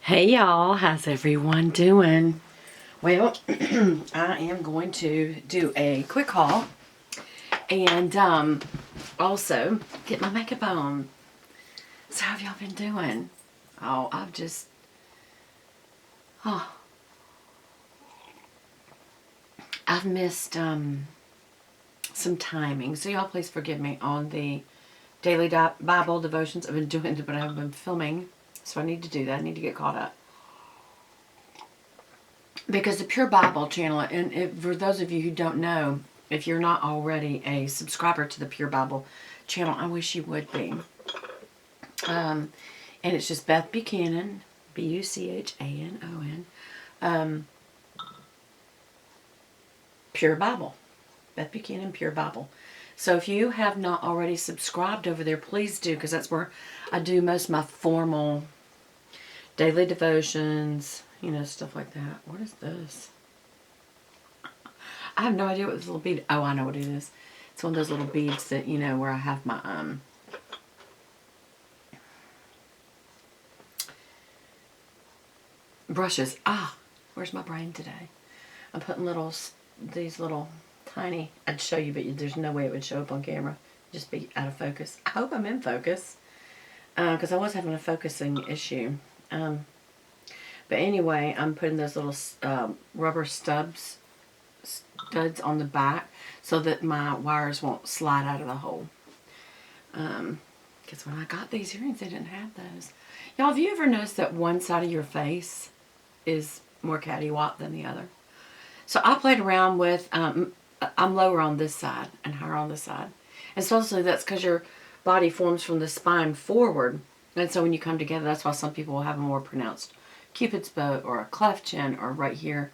Hey y'all, how's everyone doing? Well, I am going to do a quick haul and also get my makeup on. So how have y'all been doing? Oh, I've missed some timing. So y'all please forgive me on the daily Bible devotions. I've been doing it, but I haven't been filming. So I need to do that. I need to get caught up. Because the Pure Bible channel, and for those of you who don't know, if you're not already a subscriber to the Pure Bible channel, I wish you would be. And it's just Beth Buchanan, Buchanon, Pure Bible. Beth Buchanan, Pure Bible. So if you have not already subscribed over there, please do, because that's where I do most of my formal daily devotions, stuff like that. What is this? I have no idea what this little bead. Oh, I know what it is. It's one of those little beads that, where I have my brushes. Where's my brain today? I'm putting these little tiny. I'd show you, but there's no way it would show up on camera. Just be out of focus. I hope I'm in focus, because I was having a focusing issue. But anyway, I'm putting those little rubber studs on the back so that my wires won't slide out of the hole. Because when I got these earrings, they didn't have those. Y'all, have you ever noticed that one side of your face is more cattywop than the other? So I played around with, I'm lower on this side and higher on this side. And supposedly that's because your body forms from the spine forward. And so when you come together, that's why some people will have a more pronounced Cupid's bow or a cleft chin or right here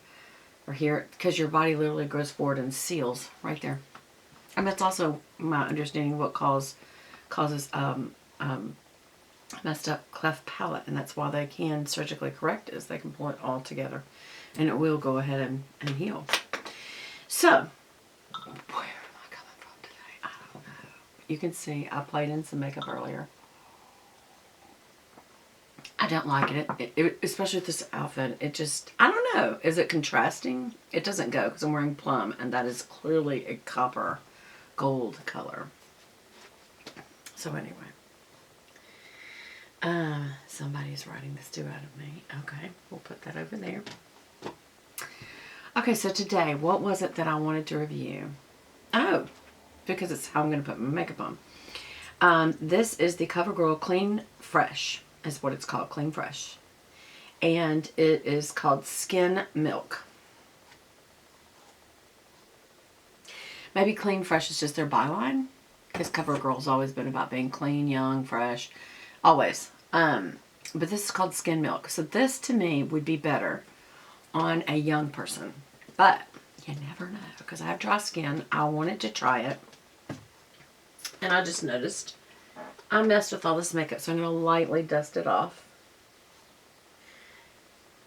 or here, because your body literally goes forward and seals right there. And that's also my understanding of what causes messed up cleft palate, and that's why they can surgically correct it, is they can pull it all together and it will go ahead and heal. So where am I coming from today? I don't know. You can see I played in some makeup earlier. I don't like it, especially with this outfit. It just, I don't know. Is it contrasting? It doesn't go because I'm wearing plum, and that is clearly a copper gold color. So anyway. Somebody's writing this due out of me. Okay, we'll put that over there. Okay, so today, what was it that I wanted to review? Oh, because it's how I'm going to put my makeup on. This is the CoverGirl Clean Fresh, is what it's called, Clean Fresh. And it is called Skin Milk. Maybe Clean Fresh is just their byline, because CoverGirl's always been about being clean, young, fresh, always. But this is called Skin Milk. So this, to me, would be better on a young person. But you never know, because I have dry skin. I wanted to try it. And I just noticed I messed with all this makeup, so I'm going to lightly dust it off.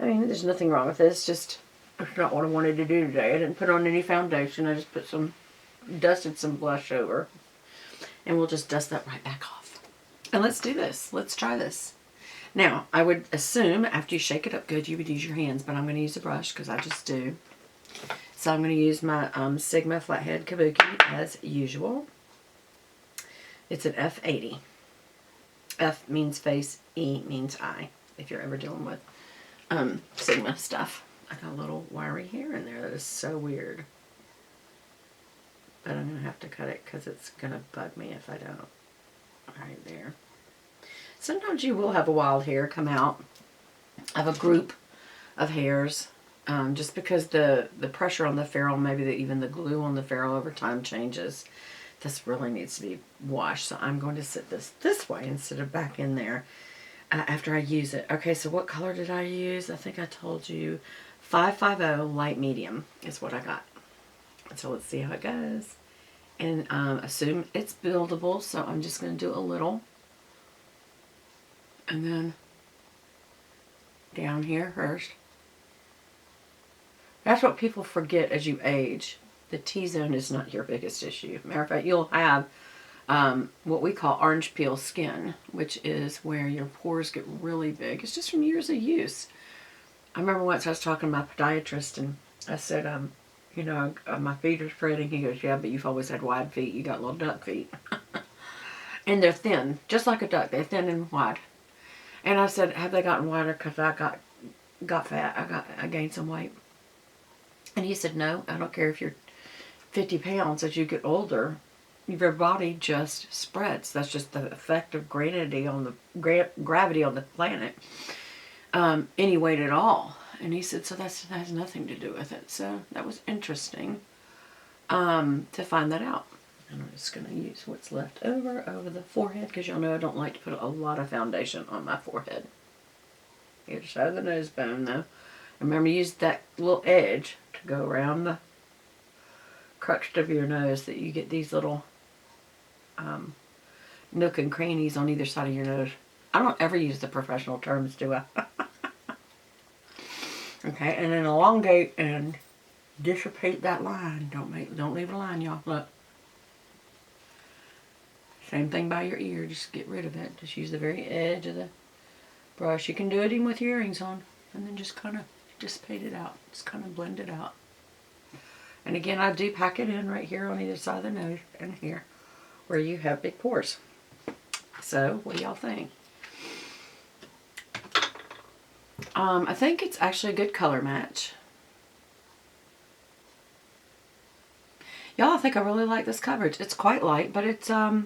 I mean, there's nothing wrong with this. Just, it's not what I wanted to do today. I didn't put on any foundation. I just dusted some blush over. And we'll just dust that right back off. And let's do this. Let's try this. Now, I would assume after you shake it up good, you would use your hands, but I'm going to use a brush because I just do. So I'm going to use my Sigma Flathead Kabuki as usual. It's an F80. F means face, E means eye, if you're ever dealing with Sigma stuff. I got a little wiry hair in there that is so weird. But I'm going to have to cut it because it's going to bug me if I don't. Right there. Sometimes you will have a wild hair come out of a group of hairs, just because the pressure on the ferrule, maybe even the glue on the ferrule over time changes. This really needs to be washed, so I'm going to sit this way instead of back in there after I use it. Okay, so what color did I use? I think I told you 550 light medium is what I got. So let's see how it goes. And assume it's buildable, so I'm just going to do a little. And then down here first. That's what people forget as you age. The T-zone is not your biggest issue. Matter of fact, you'll have what we call orange peel skin, which is where your pores get really big. It's just from years of use. I remember once I was talking to my podiatrist and I said, my feet are spreading. He goes, yeah, but you've always had wide feet. You got little duck feet. And they're thin, just like a duck. They're thin and wide. And I said, have they gotten wider because I got fat? I gained some weight. And he said, no, I don't care if you're 50 pounds. As you get older, your body just spreads. That's just the effect of gravity on the planet. Any weight at all. And he said, so that has nothing to do with it. So that was interesting to find that out. And I'm just going to use what's left over the forehead, because y'all know I don't like to put a lot of foundation on my forehead. Either side of the nose bone, though. Remember, use that little edge to go around the crux of your nose, that you get these little nook and crannies on either side of your nose. I don't ever use the professional terms, do I? Okay, and then elongate and dissipate that line. Don't leave a line, y'all. Look. Same thing by your ear. Just get rid of it. Just use the very edge of the brush. You can do it even with your earrings on, and then just kind of dissipate it out. Just kind of blend it out. And again, I do pack it in right here on either side of the nose and here, where you have big pores. So, what do y'all think? I think it's actually a good color match. Y'all, I think I really like this coverage. It's quite light, but it's, I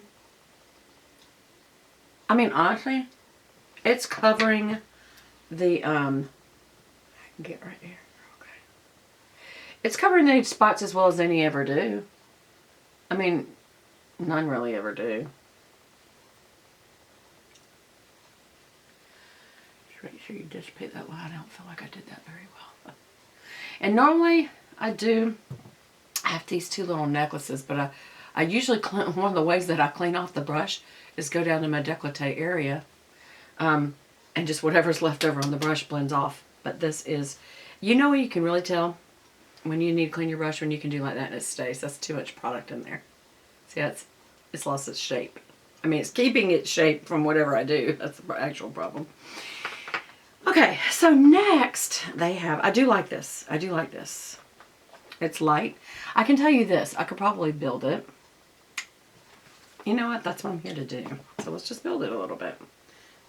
mean, honestly, it's covering the, I can get right here. Okay. It's covering the spots as well as any ever do. I mean, none really ever do. Make sure you dissipate that line. I don't feel like I did that very well. And normally I do have these two little necklaces, but I usually clean, one of the ways that I clean off the brush is go down to my décolleté area, and just whatever's left over on the brush blends off. But this is, you know, you can really tell when you need to clean your brush when you can do like that and it stays. That's too much product in there. See, it's lost its shape. I mean, it's keeping its shape from whatever I do. That's the actual problem. Okay, so next they have, I do like this. I do like this. It's light. I can tell you this, I could probably build it. You know what? That's what I'm here to do. So let's just build it a little bit.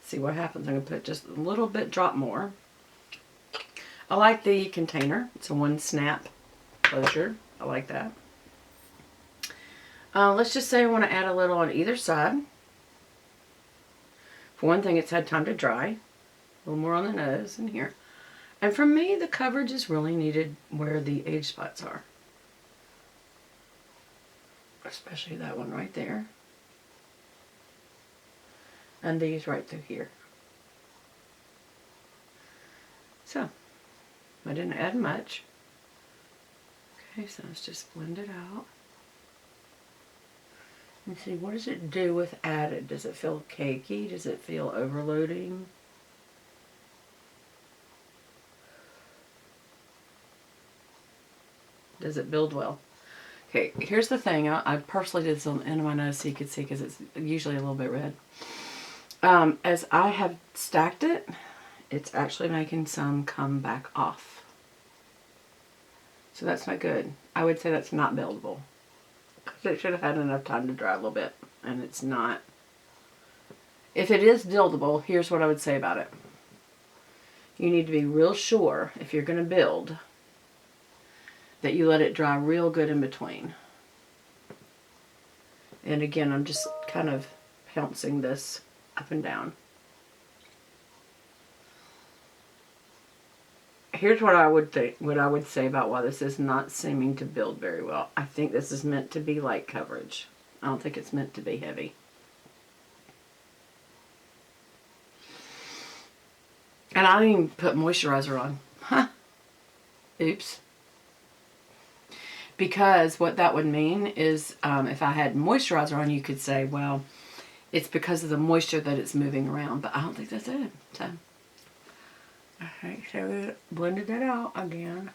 See what happens. I'm going to put just a little bit, drop more. I like the container. It's a one snap closure. I like that. Let's just say I want to add a little on either side. For one thing, it's had time to dry. A little more on the nose and here. And for me, the coverage is really needed where the age spots are. Especially that one right there. And these right through here. So, I didn't add much. Okay, so let's just blend it out. And see, what does it do with added? Does it feel cakey? Does it feel overloading? Does it build well? Okay, here's the thing. I purposely did this on the end of my nose so you could see, because it's usually a little bit red. As I have stacked it, it's actually making some come back off. So that's not good. I would say that's not buildable, because it should have had enough time to dry a little bit, and it's not. If it is buildable, here's what I would say about it. You need to be real sure, if you're going to build, that you let it dry real good in between. And again, I'm just kind of pouncing this up and down. Here's what I would think, what I would say about why this is not seeming to build very well. I think this is meant to be light coverage. I don't think it's meant to be heavy. And I didn't even put moisturizer on. Huh. Oops. Because what that would mean is, if I had moisturizer on, you could say, well, it's because of the moisture that it's moving around. But I don't think that's it. So, alright, so we blended that out again.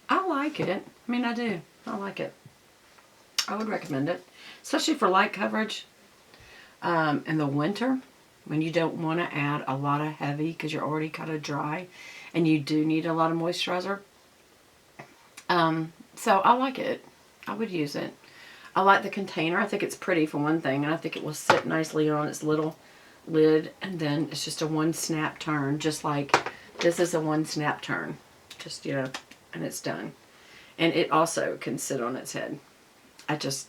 I like it. I mean, I do. I like it. I would recommend it, especially for light coverage in the winter when you don't want to add a lot of heavy because you're already kind of dry and you do need a lot of moisturizer. So I like it. I would use it. I like the container. I think it's pretty for one thing, and I think it will sit nicely on its little lid, and then it's just a one snap turn, just like this is a one snap turn. Just, you know, and it's done. And it also can sit on its head. Because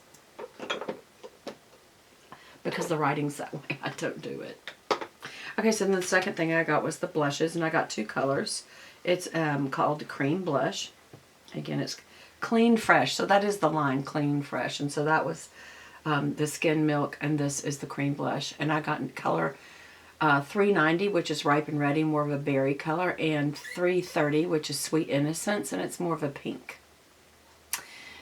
the writing's that way, I don't do it. Okay, so then the second thing I got was the blushes, and I got 2 colors. It's called Cream Blush. Again, it's Clean Fresh, so that is the line, Clean Fresh. And so that was the Skin Milk, and this is the Cream Blush. And I got in color 390, which is Ripe and Ready, more of a berry color, and 330, which is Sweet Innocence, and it's more of a pink.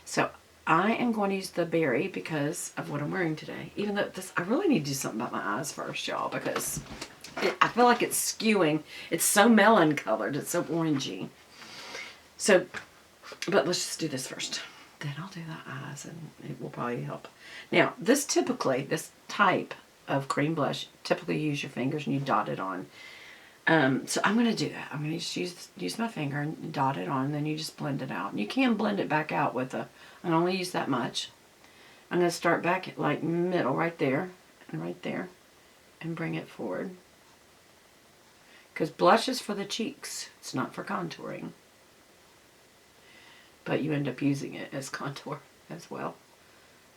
So I am going to use the berry because of what I'm wearing today. Even though I really need to do something about my eyes first, y'all, because I feel like it's skewing. It's so melon colored. It's so orangey. So, but let's just do this first. Then I'll do the eyes and it will probably help. Now, this type of cream blush, typically you use your fingers and you dot it on. So I'm going to do that. I'm going to just use my finger and dot it on, and then you just blend it out. And you can blend it back out with I only use that much. I'm going to start back at like middle right there and bring it forward. Because blush is for the cheeks. It's not for contouring. But you end up using it as contour as well.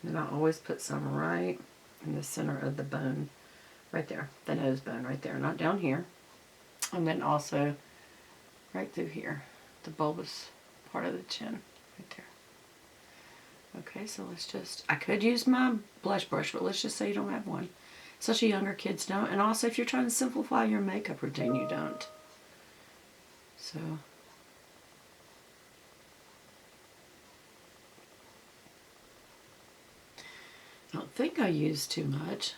And I always put some right in the center of the bone. Right there. The nose bone right there. Not down here. And then also right through here. The bulbous part of the chin. Right there. Okay, so let's just... I could use my blush brush, but let's just say you don't have one. Especially younger kids don't. And also if you're trying to simplify your makeup routine, you don't. So... I don't think I used too much.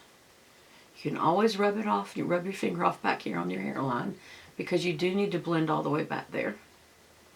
You can always rub it off. You rub your finger off back here on your hairline because you do need to blend all the way back there.